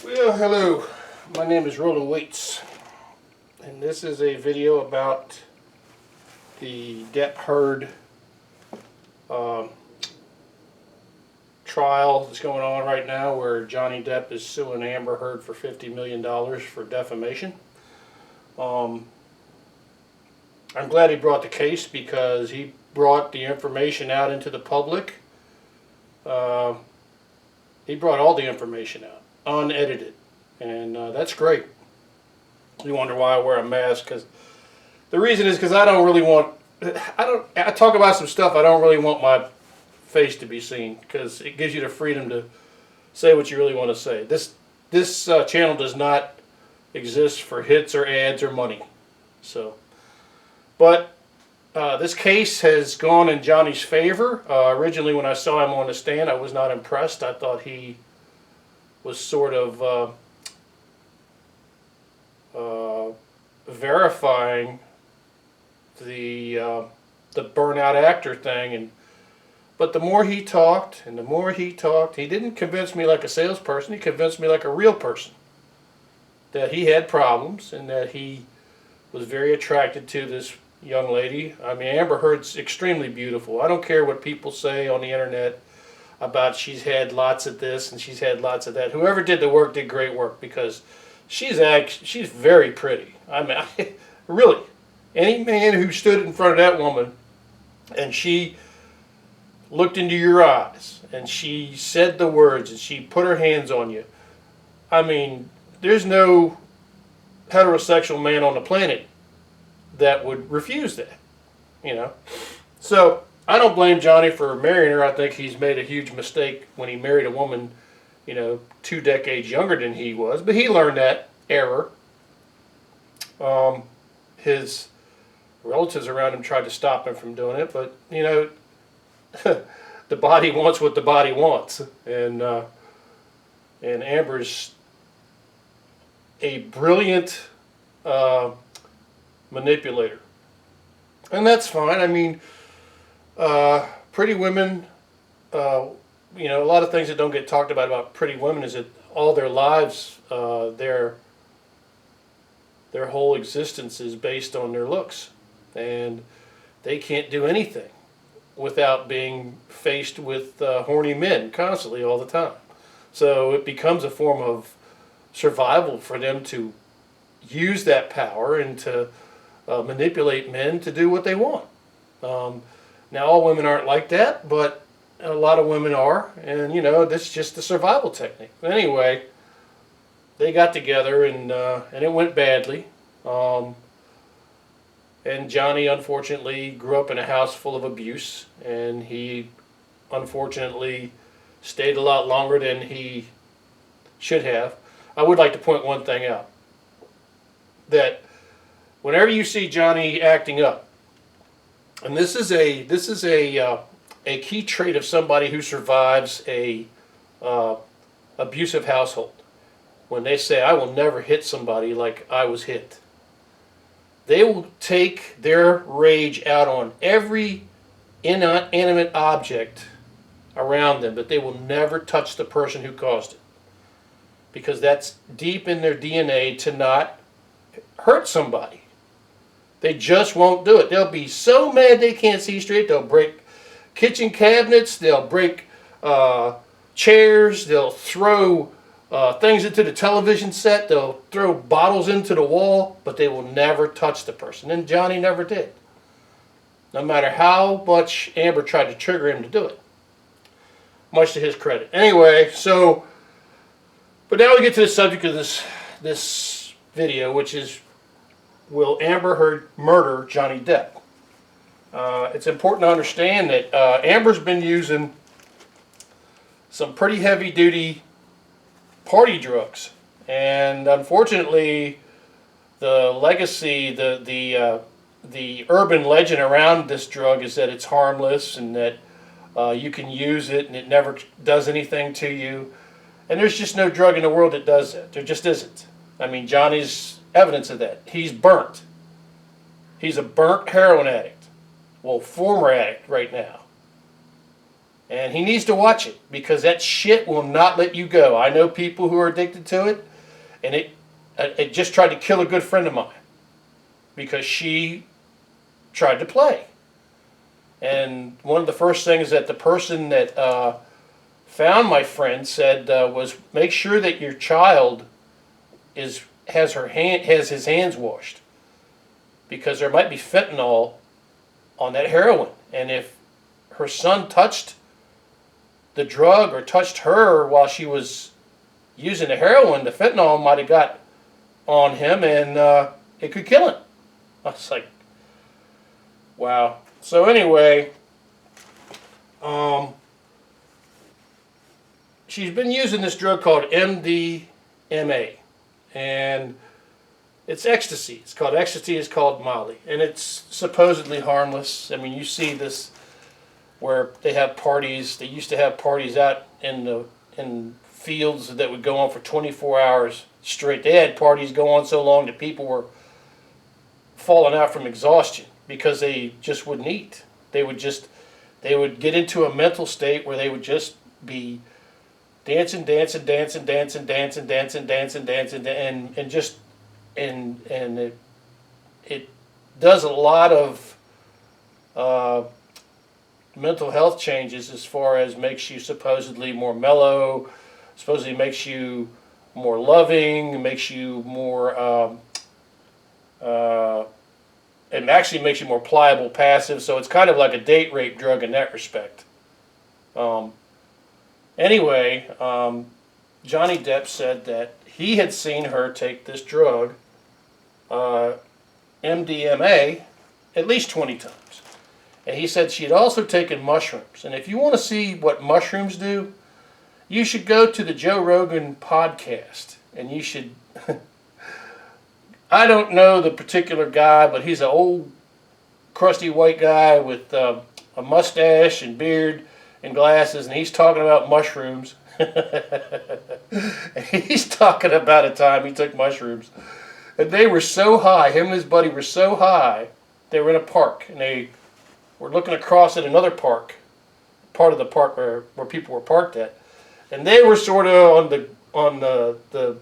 Well, hello. My name is Roland Waits, and this is a video about the Depp Heard trial that's going on right now, where Johnny Depp is suing Amber Heard for $50 million for defamation. I'm glad he brought the case because he brought the information out into the public. He brought all the information out, unedited, and that's great. You wonder why I wear a mask? Because the reason is because I don't really want. I talk about some stuff I don't really want my face to be seen, because it gives you the freedom to say what you really want to say. This channel does not exist for hits or ads or money. So, but this case has gone in Johnny's favor. Originally, when I saw him on the stand, I was not impressed. I thought he was sort of verifying the burnout actor thing, but the more he talked and the more he talked, he didn't convince me like a salesperson. He convinced me like a real person, that he had problems and that he was very attracted to this young lady. I mean, Amber Heard's extremely beautiful. I don't care what people say on the internet about she's had lots of this and she's had lots of that. Whoever did the work did great work, because she's very pretty. I mean, really, any man who stood in front of that woman and she looked into your eyes and she said the words and she put her hands on you, I mean, there's no heterosexual man on the planet that would refuse that, you know. So I don't blame Johnny for marrying her. I think he's made a huge mistake when he married a woman, 2 decades younger than he was. But he learned that error. His relatives around him tried to stop him from doing it, but the body wants what the body wants, and Amber's a brilliant manipulator, and that's fine. I mean, pretty women, a lot of things that don't get talked about pretty women is that all their lives, their whole existence is based on their looks, and they can't do anything without being faced with horny men constantly all the time. So it becomes a form of survival for them to use that power and to manipulate men to do what they want. Now, all women aren't like that, but a lot of women are, and that's just the survival technique. Anyway, they got together, and it went badly. And Johnny, unfortunately, grew up in a house full of abuse, and he unfortunately stayed a lot longer than he should have. I would like to point one thing out, that whenever you see Johnny acting up, and this is a key trait of somebody who survives a abusive household, when they say, "I will never hit somebody like I was hit," they will take their rage out on every inanimate object around them, but they will never touch the person who caused it, because that's deep in their DNA to not hurt somebody. They just won't do it. They'll be so mad they can't see straight. They'll break kitchen cabinets. They'll break chairs. They'll throw things into the television set. They'll throw bottles into the wall, but they will never touch the person. And Johnny never did, no matter how much Amber tried to trigger him to do it, much to his credit. Anyway, but now we get to the subject of this video, which is, will Amber Heard murder Johnny Depp? It's important to understand that Amber's been using some pretty heavy-duty party drugs, and unfortunately, the legacy, the urban legend around this drug is that it's harmless and that you can use it and it never does anything to you. And there's just no drug in the world that does that. There just isn't. I mean, Johnny's evidence of that. He's burnt. He's a burnt heroin addict. Well, former addict right now. And he needs to watch it because that shit will not let you go. I know people who are addicted to it, and it just tried to kill a good friend of mine because she tried to play. And one of the first things that the person that found my friend said was, make sure that your child has his hands washed, because there might be fentanyl on that heroin, and if her son touched the drug or touched her while she was using the heroin, the fentanyl might have got on him, and it could kill him. I was like, wow. So anyway, she's been using this drug called MDMA, and it's ecstasy. It's called ecstasy. It's called Molly, and it's supposedly harmless. I mean, you see this where they have parties. They used to have parties out in fields that would go on for 24 hours straight. They had parties go on so long that people were falling out from exhaustion because they just wouldn't eat. They would get into a mental state where they would just be dancing, and it does a lot of mental health changes, as far as makes you supposedly more mellow, supposedly makes you more loving, makes you more it actually makes you more pliable, passive. So it's kind of like a date rape drug in that respect. Anyway, Johnny Depp said that he had seen her take this drug, MDMA, at least 20 times. And he said she had also taken mushrooms. And if you want to see what mushrooms do, you should go to the Joe Rogan podcast. And you should... I don't know the particular guy, but he's an old, crusty white guy with a mustache and beard and glasses, and he's talking about mushrooms. He's talking about a time he took mushrooms. And they were so high, him and his buddy were so high, they were in a park, and they were looking across at another park, part of the park where people were parked at. And they were sort of on the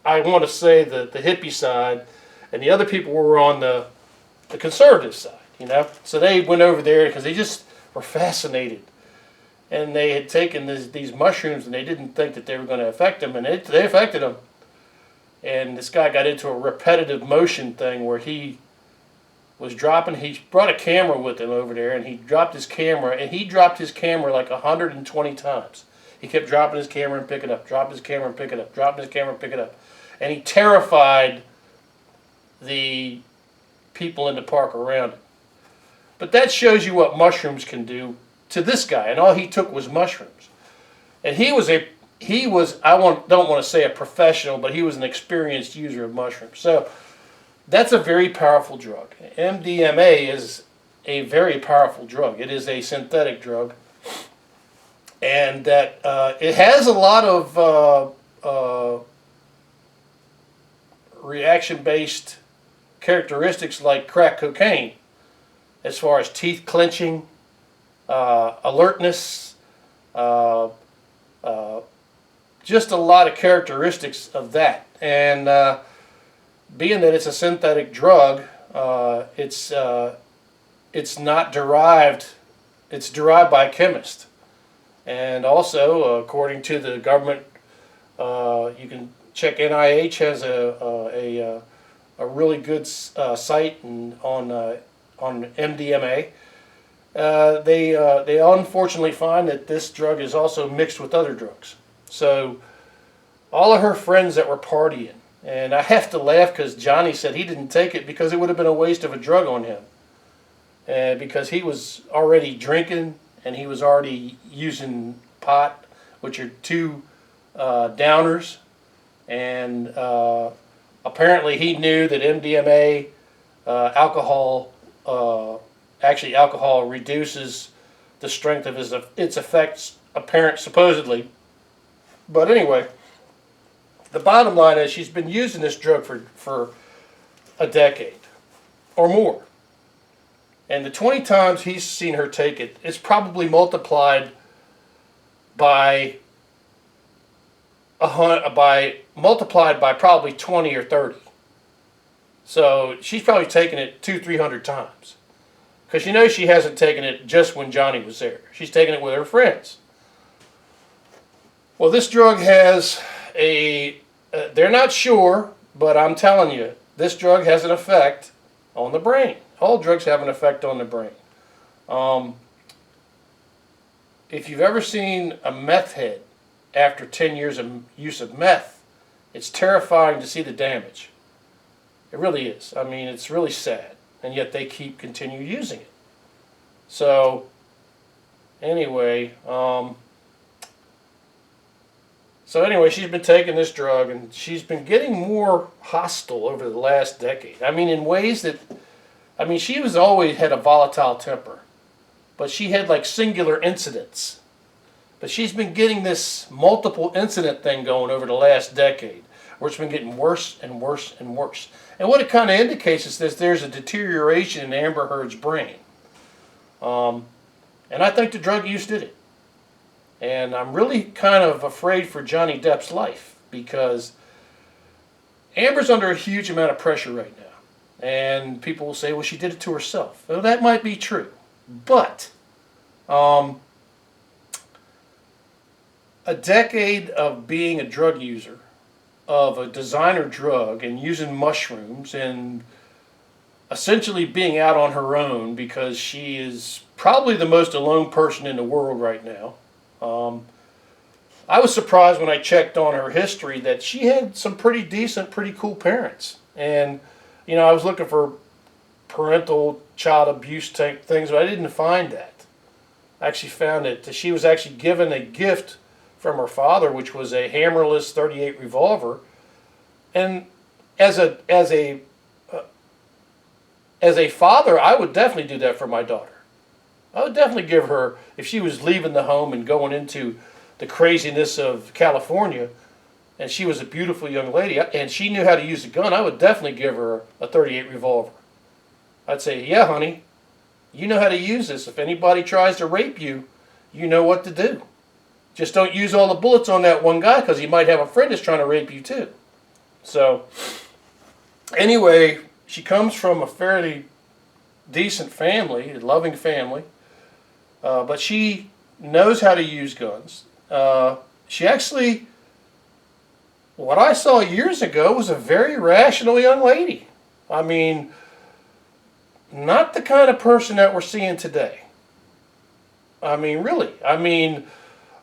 I want to say the hippie side, and the other people were on the conservative side, you know. So they went over there because they just were fascinated, and they had taken these mushrooms, and they didn't think that they were going to affect them, and they affected them. And this guy got into a repetitive motion thing where he was dropping. He brought a camera with him over there, and he dropped his camera, like 120 times. He kept dropping his camera and picking it up, dropping his camera and picking it up, dropping his camera and picking it up. And he terrified the people in the park around him. But that shows you what mushrooms can do to this guy. And all he took was mushrooms. And he was don't want to say a professional, but he was an experienced user of mushrooms. So that's a very powerful drug. MDMA is a very powerful drug. It is a synthetic drug. And that it has a lot of reaction-based characteristics like crack cocaine, as far as teeth clenching, alertness, just a lot of characteristics of that. And being that it's a synthetic drug, it's not derived. It's derived by a chemist. And also, according to the government, you can check. NIH has a really good site on MDMA. They unfortunately find that this drug is also mixed with other drugs. So all of her friends that were partying, and I have to laugh because Johnny said he didn't take it because it would have been a waste of a drug on him, because he was already drinking and he was already using pot, which are two downers, and apparently he knew that MDMA, alcohol reduces the strength of its effects, supposedly. But anyway, the bottom line is she's been using this drug for a decade or more. And the 20 times he's seen her take it, it's probably multiplied by probably 20 or 30. So she's probably taken it 200-300 times. Because she hasn't taken it just when Johnny was there. She's taken it with her friends. Well, this drug has they're not sure, but I'm telling you, this drug has an effect on the brain. All drugs have an effect on the brain. If you've ever seen a meth head after 10 years of use of meth, it's terrifying to see the damage. It really is. I mean, it's really sad. And yet they continue using it. So, anyway, she's been taking this drug, and she's been getting more hostile over the last decade. I mean, in ways that, she was always had a volatile temper, but she had like singular incidents. But she's been getting this multiple incident thing going over the last decade, where it's been getting worse and worse and worse. And what it kind of indicates is that there's a deterioration in Amber Heard's brain. And I think the drug use did it. And I'm really kind of afraid for Johnny Depp's life, because Amber's under a huge amount of pressure right now. And people will say, well, she did it to herself. Well, that might be true. But a decade of being a drug user, of a designer drug, and using mushrooms, and essentially being out on her own, because she is probably the most alone person in the world right now. I was surprised when I checked on her history that she had some pretty decent, pretty cool parents. And, I was looking for parental child abuse type things, but I didn't find that. I actually found that she was actually given a gift from her father, which was a hammerless .38 revolver. And as a father, I would definitely do that for my daughter. I would definitely give her, if she was leaving the home and going into the craziness of California, and she was a beautiful young lady, and she knew how to use a gun, I would definitely give her a .38 revolver. I'd say, yeah, honey, you know how to use this. If anybody tries to rape you, you know what to do. Just don't use all the bullets on that one guy, because he might have a friend that's trying to rape you too. So, anyway, she comes from a fairly decent family, a loving family, but she knows how to use guns. She actually, what I saw years ago, was a very rational young lady. I mean, not the kind of person that we're seeing today. I mean, really. I mean,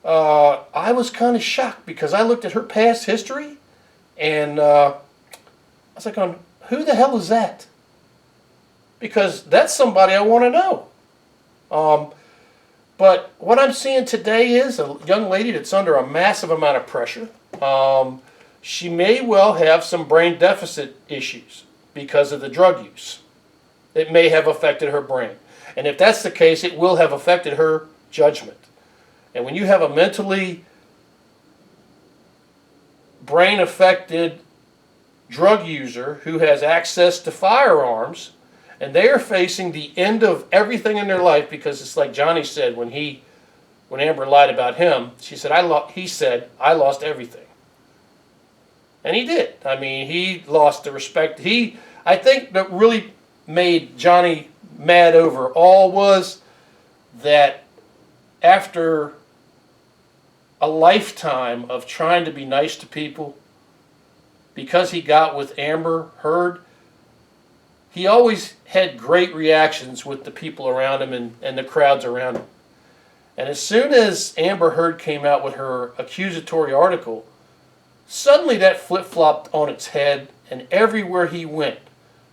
I was kind of shocked, because I looked at her past history, and I was like, who the hell is that? Because that's somebody I want to know. But what I'm seeing today is a young lady that's under a massive amount of pressure. She may well have some brain deficit issues because of the drug use. It may have affected her brain. And if that's the case, it will have affected her judgment. And when you have a mentally brain-affected drug user who has access to firearms, and they are facing the end of everything in their life, because it's like Johnny said when Amber lied about him, he said, I lost everything. And he did. I mean, he lost the respect. I think that really made Johnny mad over all was that after a lifetime of trying to be nice to people, because he got with Amber Heard, he always had great reactions with the people around him and the crowds around him. And as soon as Amber Heard came out with her accusatory article, suddenly that flip-flopped on its head, and everywhere he went,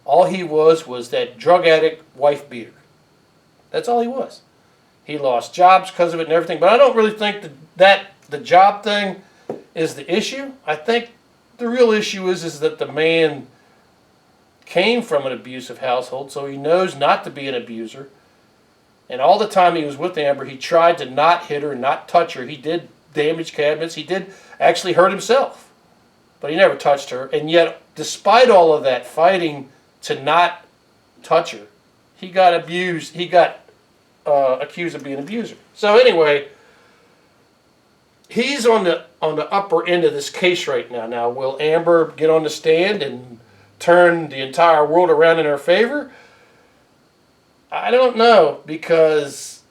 all he was that drug addict wife beater. That's all he was. He lost jobs because of it and everything, but I don't really think that the job thing is the issue. I think the real issue is that the man came from an abusive household, so he knows not to be an abuser. And all the time he was with Amber, he tried to not hit her, not touch her. He did damage cabinets. He did actually hurt himself, but he never touched her. And yet, despite all of that fighting to not touch her, he got abused. He got accused of being an abuser. So anyway, he's on the upper end of this case right now. Now, will Amber get on the stand and turn the entire world around in her favor? I don't know, because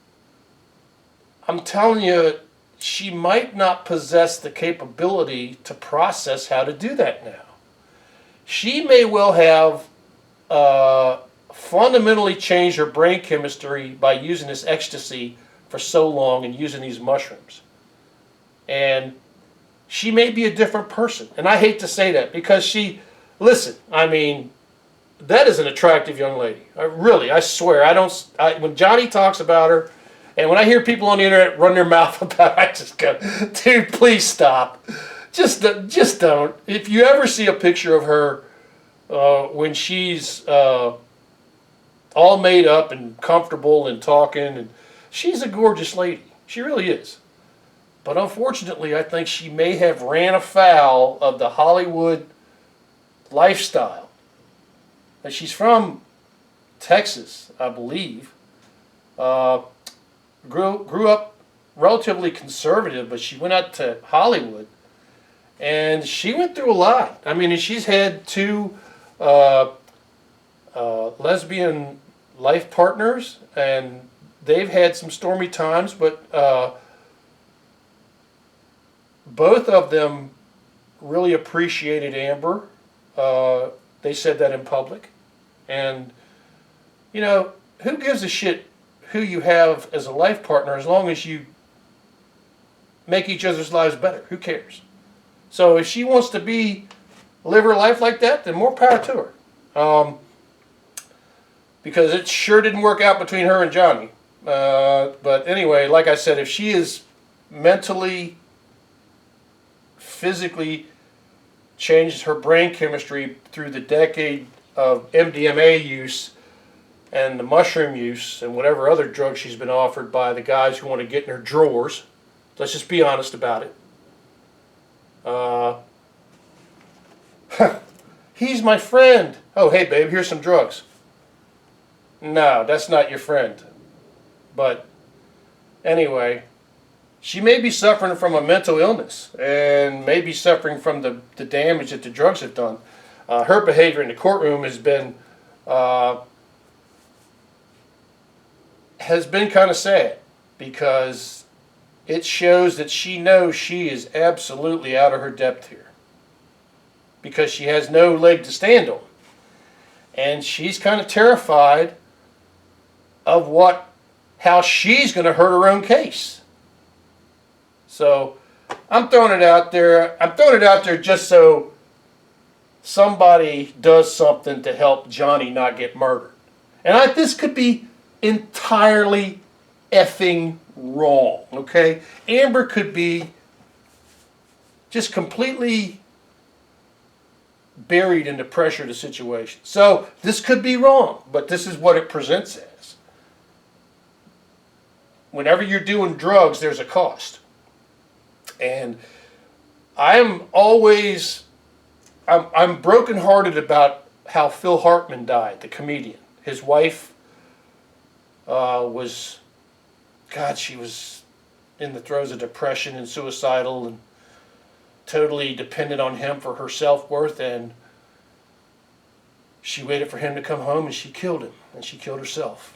I'm telling you, she might not possess the capability to process how to do that now. She may well have fundamentally changed her brain chemistry by using this ecstasy for so long and using these mushrooms. And she may be a different person. And I hate to say that, because listen, I mean, that is an attractive young lady. I swear, when Johnny talks about her, and when I hear people on the internet run their mouth about it, I just go, dude, please stop. Just don't. If you ever see a picture of her when she's all made up and comfortable and talking, and she's a gorgeous lady. She really is. But unfortunately, I think she may have ran afoul of the Hollywood lifestyle. And she's from Texas, I believe. Grew up relatively conservative, but she went out to Hollywood, and she went through a lot. I mean, she's had 2 lesbian life partners, and they've had some stormy times, but both of them really appreciated Amber. They said that in public. And, you know, who gives a shit who you have as a life partner, as long as you make each other's lives better? Who cares? So if she wants to live her life like that, then more power to her. Because it sure didn't work out between her and Johnny. But anyway, like I said, if she is mentally, physically changed her brain chemistry through the decade of MDMA use and the mushroom use and whatever other drug she's been offered by the guys who want to get in her drawers. Let's just be honest about it. He's my friend. Oh, hey, babe, here's some drugs. No, that's not your friend. But anyway, she may be suffering from a mental illness and may be suffering from the damage that the drugs have done. Her behavior in the courtroom has been kind of sad, because it shows that she knows she is absolutely out of her depth here, because she has no leg to stand on. And she's kind of terrified of how she's going to hurt her own case. So I'm throwing it out there. I'm throwing it out there just so somebody does something to help Johnny not get murdered. And this could be entirely effing wrong, okay? Amber could be just completely buried in the pressure of the situation. So this could be wrong, but this is what it presents as. Whenever you're doing drugs, there's a cost. And I'm brokenhearted about how Phil Hartman died, the comedian. His wife she was in the throes of depression and suicidal and totally dependent on him for her self-worth, and she waited for him to come home and she killed him, and she killed herself.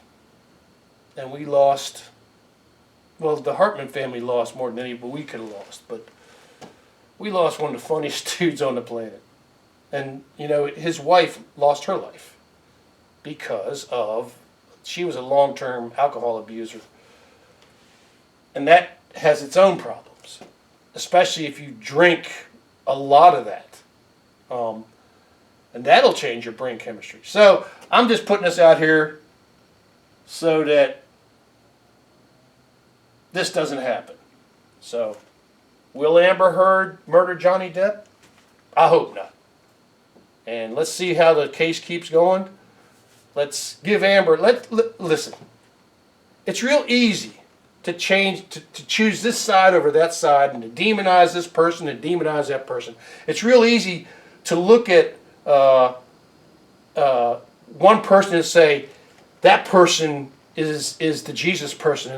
And we lost, well, the Hartman family lost more than any we could have lost, but we lost one of the funniest dudes on the planet. And, you know, his wife lost her life because she was a long-term alcohol abuser. And that has its own problems, especially if you drink a lot of that. And that'll change your brain chemistry. So I'm just putting this out here so that this doesn't happen. So, will Amber Heard murder Johnny Depp? I hope not. And let's see how the case keeps going. Let's give Amber, listen. It's real easy to choose this side over that side and to demonize this person and demonize that person. It's real easy to look at one person and say, that person is the Jesus person.